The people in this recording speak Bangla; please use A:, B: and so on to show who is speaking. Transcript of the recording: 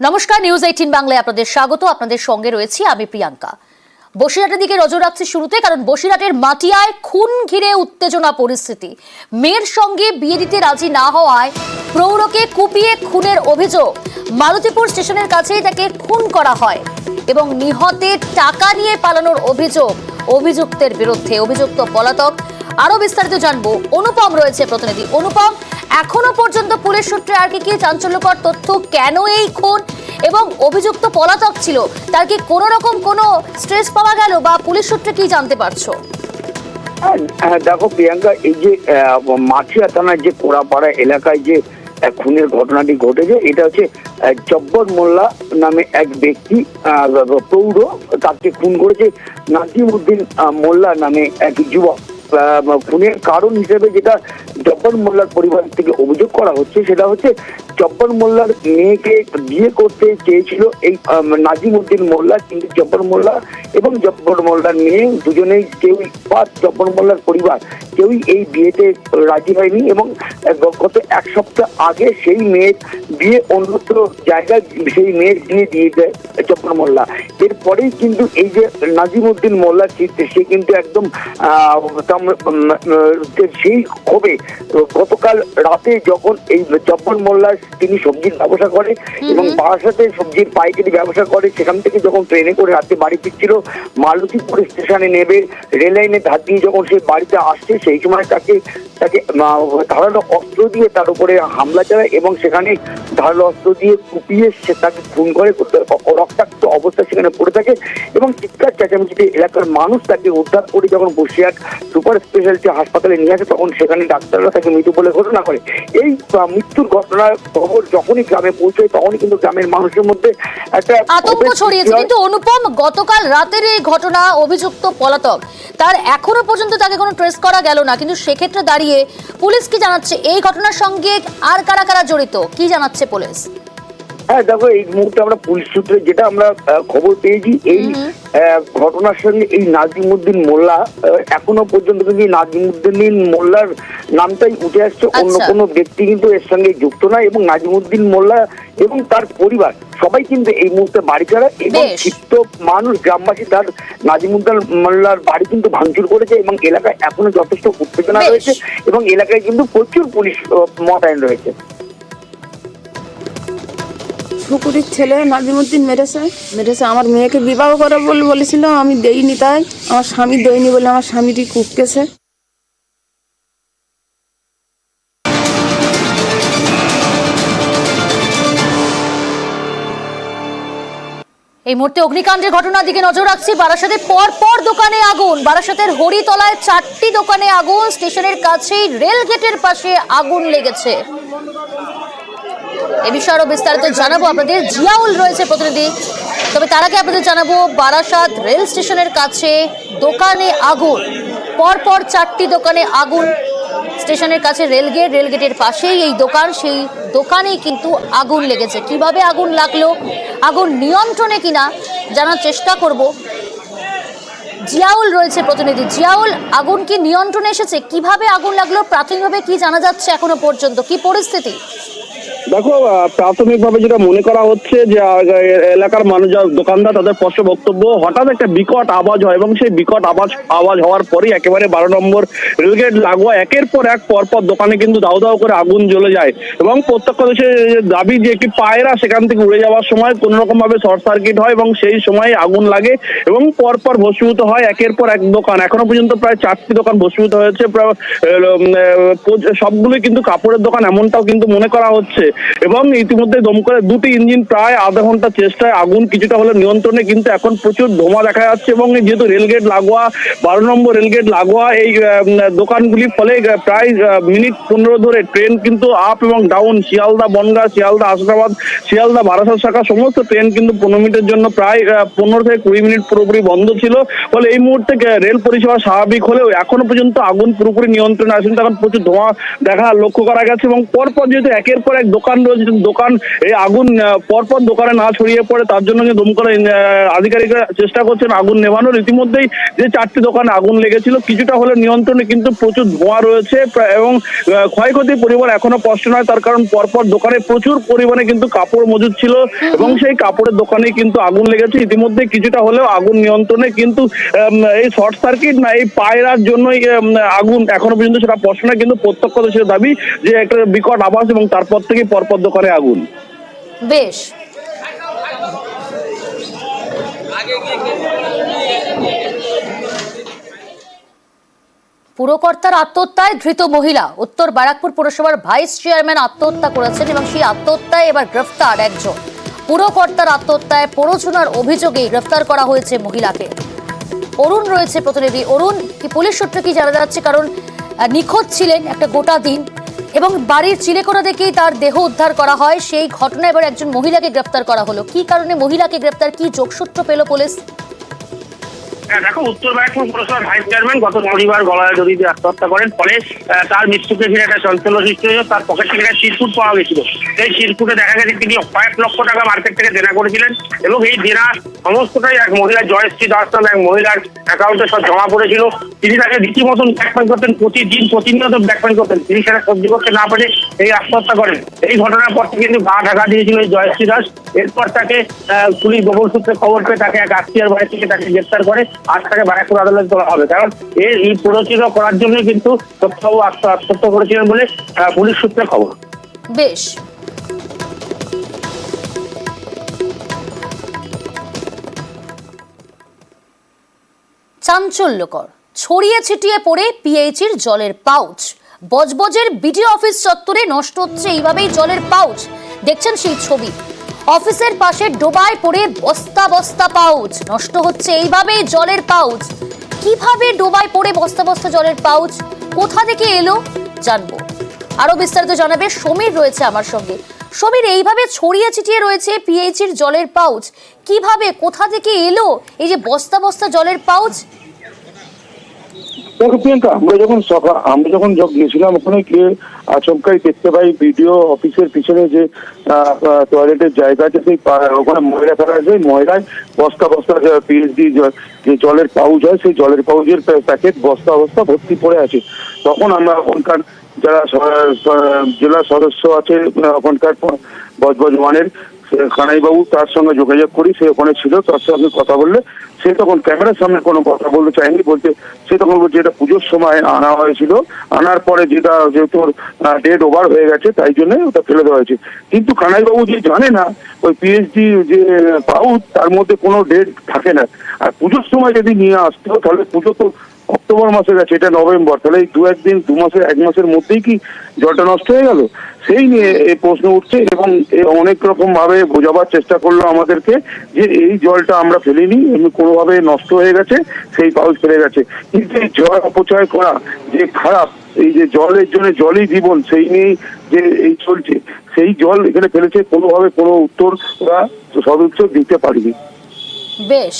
A: নমস্কার, নিউজ 18 বাংলায় আপনাদের স্বাগত। আপনাদের সঙ্গে রয়েছি আমি প্রিয়াঙ্কা। বসিরহাটের দিকে নজর রাখছি শুরুতে, কারণ বসিরহাটের মাটিয়ায় খুন ঘিরে উত্তেজনা পরিস্থিতি। মেয়ের সঙ্গে বিয়ে দিতে রাজি না হওয়ায় প্রৌঢ়কে কুপিয়ে খুনের অভিযোগ। মালতীপুর স্টেশনের কাছেই তাকে খুন করা হয় এবং নিহতের টাকা নিয়ে পালানোর অভিযোগ অভিযুক্তের বিরুদ্ধে। অভিযুক্ত পলাতক। আরো বিস্তারিত জানবো, অনুপম রয়েছে প্রতিনিধি। অনুপম, এখনো পর্যন্ত পুলিশ সূত্রে আর কি চাঞ্চল্যকর তথ্য? কেন এই খুন এবং অভিযুক্ত পলাতক ছিল, তার কি কোনো রকম কোনো স্ট্রেস পাওয়া গেল বা পুলিশ সূত্রে কি জানতে পারছো?
B: দেখো প্রিয়াঙ্কা, এই যে মাছিয়া থানার যে কোড়াপাড়া এলাকায় যে খুনের ঘটনাটি ঘটেছে, এটা হচ্ছে জব্বর মোল্লা নামে এক ব্যক্তি প্রৌঢ়, তাকে খুন করেছে নাজিম উদ্দিন মোল্লা নামে এক যুবক। খুনের কারণ হিসেবে যেটা জব্বর মোল্লার পরিবার থেকে অভিযোগ করা হচ্ছে, সেটা হচ্ছে জব্বর মোল্লার মেয়েকে বিয়ে করতে চেয়েছিল এই নাজিম উদ্দিন মোল্লা, কিন্তু জব্বর মোল্লা এবং জব্বর মোল্লার মেয়ে দুজনেই কেউই বা জব্বর মোল্লার পরিবার কেউই এই বিয়েতে রাজি হয়নি এবং গত এক সপ্তাহ আগে সেই মেয়ের বিয়ে অন্যত্র জায়গায় সেই মেয়ের বিয়ে দিয়ে দেয় জব্বর মোল্লা। এরপরেই কিন্তু এই যে নাজিম উদ্দিন মোল্লা সে কিন্তু একদম সেই ক্ষোভে গতকাল রাতে যখন এই জব্বর মোল্লা তিনি সবজির ব্যবসা করে এবং বারাসাতে সবজির পাইকারি ব্যবসা করে, সেখান থেকে যখন ট্রেনে করে রাতে বাড়ি ফিরছিল, মালতীপুর স্টেশনে নেবে রেল লাইনে ধার দিয়ে যখন সে বাড়িতে আসছে, সেই সময় তাকে ধারালো অস্ত্র দিয়ে তার উপরে হামলা চালায় এবং সেখানে ধারালো অস্ত্র দিয়ে কুপিয়ে সে তাকে খুন করে। রক্তাক্ত অবস্থা সেখানে পড়ে থাকে এবং চিৎকার চেঁচামেচিতে এলাকার মানুষ তাকে উদ্ধার করে যখন বসিরহাট সুপার স্পেশালিটি হাসপাতালে নিয়ে আসে, তখন সেখানে ডাক্তাররা তাকে মৃত বলে ঘোষণা করে। এই মৃত্যুর ঘটনার খবর যখনই গ্রামে পৌঁছায়, তখনই কিন্তু গ্রামের মানুষের মধ্যে একটা
A: আতঙ্ক ছড়িয়েছে। কিন্তু অনুপম, গতকাল রাতের এই ঘটনা, অভিযুক্ত পলাতক, তার এখনো পর্যন্ত তাকে কোনো ট্রেস করা গেল না, কিন্তু সেক্ষেত্রে দাঁড়িয়ে পুলিশ কি জানাচ্ছে? এই ঘটনার সঙ্গে আর কারা কারা জড়িত, কি জানাচ্ছে পুলিশ?
B: হ্যাঁ দেখো, এই মুহূর্তে আমরা পুলিশ সূত্রে যেটা আমরা খবর পেয়েছি, এই ঘটনার সঙ্গে এই নাজিম উদ্দিন মোল্লা এখনো পর্যন্ত কিন্তু নাজিম উদ্দিন মোল্লার নামটাই উঠে আসছে, অন্য কোনো ব্যক্তি কিন্তু এর সঙ্গে যুক্ত নয়। এবং নাজিম উদ্দিন মোল্লা এবং তার পরিবার সবাই কিন্তু এই মুহূর্তে বাড়ি ছাড়া এবং ক্ষিপ্ত মানুষ গ্রামবাসী তার নাজিম উদ্দিন মোল্লার বাড়ি কিন্তু ভাঙচুর করেছে এবং এলাকায় এখনো যথেষ্ট উত্তেজনা রয়েছে এবং এলাকায় কিন্তু প্রচুর পুলিশ মোতায়েন রয়েছে।
C: পুকুরের ছেলে নাজিমুদ্দিন মেরেছে আমার মেয়েকে বিবাহ করে বলেছিল, আমি দেইনি, তাই আমার স্বামী দেয়নি বলে আমার স্বামীটি কুপকেছে।
A: এই মুহূর্তে অগ্নিকাণ্ডের ঘটনার দিকে নজর রাখছি। বারাসাতে পরপর দোকানে আগুন। বারাসাতের হরিতলায় 4টি দোকানে আগুন। স্টেশনের কাছেই রেল গেটের পাশে আগুন লেগেছে। এ বিষয়ে আরো বিস্তারিত জানাবো আপনাদের। জিয়াউল রয়েছে প্রতিনিধি। তবে তার আগে আপনাদের জানাবো, বারাসাত রেল স্টেশনের কাছে দোকানে আগুন। পরপর 4টি দোকানে আগুন। স্টেশনের কাছে রেলগেট, রেলগেটের পাশেই এই দোকান, সেই দোকানেই কিন্তু আগুন লেগেছে। কিভাবে আগুন লাগলো, আগুন নিয়ন্ত্রণে কিনা জানার চেষ্টা করব। জিয়াউল রয়েছে প্রতিনিধি। জিয়াউল, আগুন কি নিয়ন্ত্রণে এসেছে? কিভাবে আগুন লাগলো, প্রাথমিকভাবে কি জানা যাচ্ছে এখনো পর্যন্ত, কি পরিস্থিতি?
D: দেখো, প্রাথমিকভাবে যেটা মনে করা হচ্ছে যে এলাকার মানুষ, যারা দোকানদার, তাদের স্পষ্ট বক্তব্য, হঠাৎ একটা বিকট আওয়াজ হয় এবং সেই বিকট আওয়াজ হওয়ার পরই একেবারে 12 নম্বর রেলগেট লাগোয়া একের পর এক পরপর দোকানে কিন্তু দাউ দাউ করে আগুন জ্বলে যায় এবং প্রত্যক্ষদর্শীর দাবি যে একটি পায়রা সেখান থেকে উড়ে যাওয়ার সময় কোনো রকম ভাবে শর্ট সার্কিট হয় এবং সেই সময় আগুন লাগে এবং পরপর ভস্মীভূত হয় একের পর এক দোকান। এখনো পর্যন্ত প্রায় 4টি দোকান ভস্মীভূত হয়েছে, প্রায় সবগুলোই কিন্তু কাপড়ের দোকান, এমনটাও কিন্তু মনে করা হচ্ছে। এবং ইতিমধ্যে দমকলের 2টি ইঞ্জিন প্রায় আধা ঘন্টা চেষ্টায় আগুন কিছুটা হলে নিয়ন্ত্রণে, কিন্তু এখন প্রচুর ধোঁয়া দেখা যাচ্ছে এবং যেহেতু রেলগেট লাগোয়া, 12 নম্বর রেলগেট লাগোয়া এই দোকানগুলি, ফলে প্রায় মিনিট 15 ধরে ট্রেন কিন্তু আপ এবং ডাউন, শিয়ালদা বনগাঁ, শিয়ালদা আশরাবাদ, শিয়ালদা বারাসাত শাখা সমস্ত ট্রেন কিন্তু 15 মিনিটের জন্য প্রায় 15 থেকে 20 মিনিট পুরোপুরি বন্ধ ছিল। ফলে এই মুহূর্তে রেল পরিষেবা স্বাভাবিক হলেও এখনো পর্যন্ত আগুন পুরোপুরি নিয়ন্ত্রণে আসেনি। তখন প্রচুর ধোঁয়া লক্ষ্য করা গেছে এবং পরপর যেহেতু একের পর এক দোকান দোকান রয়েছে, দোকান এই আগুন পরপর দোকানে না ছড়িয়ে পড়ে তার জন্য দমকল আধিকারিকরা চেষ্টা করছেন আগুন নেভানোর। ইতিমধ্যেই যে 4টি দোকানে আগুন লেগেছিল কিছুটা হলে নিয়ন্ত্রণে, কিন্তু প্রচুর ধোঁয়া রয়েছে এবং ক্ষয়ক্ষতির পরিমাণ এখনো স্পষ্ট নয়। তার কারণ পরপর দোকানে প্রচুর পরিমাণে কিন্তু কাপড় মজুদ ছিল এবং সেই কাপড়ের দোকানে কিন্তু আগুন লেগেছে। ইতিমধ্যে কিছুটা হলেও আগুন নিয়ন্ত্রণে, কিন্তু এই শর্ট সার্কিট না এই পায়রার জন্যই আগুন এখনো পর্যন্ত সেটা স্পষ্ট নয়, কিন্তু প্রত্যক্ষদর্শীর দাবি যে একটা বিকট আওয়াজ এবং তারপর থেকে পরপর দোকানে আগুন।
A: বেশ, পুরকর্তার আত্মহত্যায় ধৃত মহিলা। উত্তর ব্যারাকপুর পুরসভার ভাইস চেয়ারম্যান আত্মহত্যা করেছেন এবং সেই আত্মহত্যায় এবার গ্রেফতার একজন। পুরকর্তার আত্মহত্যায় প্ররোচনার অভিযোগে গ্রেফতার করা হয়েছে মহিলাকে। অরুণ রয়েছে প্রতিনিধি। অরুণ, কি পুলিশ সূত্রে কি জানা যাচ্ছে? কারণ নিখোঁজ ছিলেন একটা গোটা দিন এবং বাড়ির চিলেকোনা দেখেই তার দেহ উদ্ধার করা হয়। সেই ঘটনায় এবার একজন মহিলাকে গ্রেফতার করা হলো। কি কারণে মহিলাকে গ্রেফতার, কি যোগসূত্র পেল পুলিশ?
E: দেখো, উত্তর ব্যারাকপুর পুরসভার ভাইস চেয়ারম্যান গত রবিবার গলায় দড়ি দিয়ে আত্মহত্যা করেন। ফলে তার মৃত্যুকে ঘিরে একটা চাঞ্চল্য সৃষ্টি হয়েছে। তার পকেট থেকে একটা চিরকুট পাওয়া গেছিল। সেই চিরকুটে দেখা গেছে তিনি কয়েক লক্ষ টাকা মার্কেট থেকে দেনা করেছিলেন এবং এই দেনা সমস্তটাই এক মহিলা জয়শ্রী দাস নামে এক মহিলার অ্যাকাউন্টে সব জমা পড়েছিল। তিনি তাকে রীতিমতন ব্ল্যাকমেইল করতেন, প্রতিনিয়ত ব্ল্যাকমেইল করতেন। তিনি সেটা সহ্য করতে না পেরে এই আত্মহত্যা করেন। এই ঘটনার পর থেকে কিন্তু গা ঢাকা দিয়েছিল এই জয়শ্রী দাস। এরপর তাকে পুলিশ গোপন সূত্রে খবর পেয়ে তাকে এক আত্মীয়ের বাড়ি থেকে তাকে গ্রেফতার করে আজ তাকে ব্যারাকপুর আদালতে তোলা হবে। কারণ এই প্ররোচিত করার জন্যই কিন্তু তথ্যবাবু আত্মহত্যা করেছিলেন বলে পুলিশ সূত্রে খবর।
A: বেশ, চাঞ্চল্যকর, ছড়িয়ে ছিটিয়ে পড়ে পিএইচির জলের পাউচ। বজবজের বিডিও অফিস চত্বরে নষ্ট হচ্ছে এইভাবেই জলের পাউচ। দেখছেন সেই ছবি। অফিসের পাশে ডোবায় পড়ে বস্তা বস্তা পাউচ নষ্ট হচ্ছে এইভাবেই জলের পাউচ। কিভাবে ডোবায় পড়ে বস্তা বস্তা জলের পাউচ, কোথা থেকে এলো জানবো। আরো বিস্তারিত জানাবে সমীর রয়েছে আমার সঙ্গে। সমীর, এইভাবে ছড়িয়ে ছিটিয়ে রয়েছে পিএইচির জলের পাউচ, কিভাবে কোথা থেকে এলো এই যে বস্তা বস্তা জলের পাউচ?
F: দেখো প্রিয়াঙ্কা, আমরা যখন গিয়েছিলাম ওখানে গিয়ে আচমকাই দেখতে পাই ভিডিও অফিসের পিছনে যে টয়লেটের জায়গা আছে সেই ওখানে ময়লা ফেলা আছে। ময়লায় বস্তা বস্তা পিএইচডি যে জলের পাউচ হয় সেই জলের পাউচের প্যাকেট বস্তা বস্তা ভর্তি পড়ে আছে। তখন আমরা ওখানকার যারা জেলা সদস্য আছে ওখানকার বজবজ ওয়ানের কানাইবাবু, তার সঙ্গে যোগাযোগ করি। সে ওখানে ছিল, তার সঙ্গে কথা বললে সে তখন ক্যামেরার সামনে কোনো কথা বলতে চায়নি। সে তখন বলছে এটা পুজোর সময় আনা হয়েছিল, আনার পরে যেটা যেহেতু ডেট ওভার হয়ে গেছে তাই জন্য ওটা ফেলে দেওয়া হয়েছে। কিন্তু কানাইবাবু যে জানে না ওই পিএইচডি যে পাউচ তার মধ্যে কোনো ডেট থাকে না। আর পুজোর সময় যদি নিয়ে আসতো তাহলে পুজো তো অক্টোবর মাসে গেছে, এটা নভেম্বর, তাহলে এই এক মাসের মধ্যেই কি জলটা নষ্ট হয়ে গেল? সেই নিয়ে এই প্রশ্ন উঠছে এবং অনেক রকম ভাবে বোঝাবার চেষ্টা করলো আমাদেরকে যে এই জলটা আমরা ফেলিনি, এমনি কোনোভাবে নষ্ট হয়ে গেছে, সেই পাউচ ফেলে গেছে। কিন্তু এই জল অপচয় করা যে খারাপ, এই যে জলের জন্য জলই জীবন, সেই নিয়েই যে এই চলছে, সেই জল এখানে ফেলেছে, কোনোভাবে কোনো উত্তর ওরা সদুত্তর দিতে পারেনি।
A: বেশ।